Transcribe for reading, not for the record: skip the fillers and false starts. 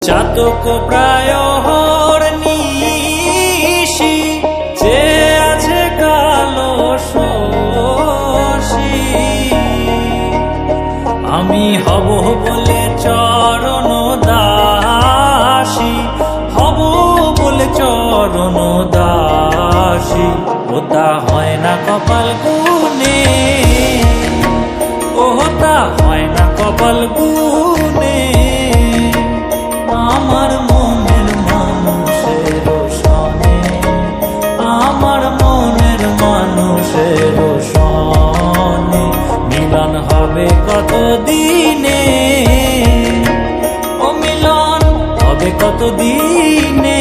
চাতক প্রায় নিশি যে আছে কালো শশী, আমি হব বলে চরণ দাসী, হব বলে চরণ দাসী। ওটা হয় না কপাল গুনে, ওটা হয় না কপাল গুনে। আমার মনের মানুষের সনে, আমার মনের মানুষের সনে মিলন হবে কত দিনে, ও মিলন হবে কত দিনে।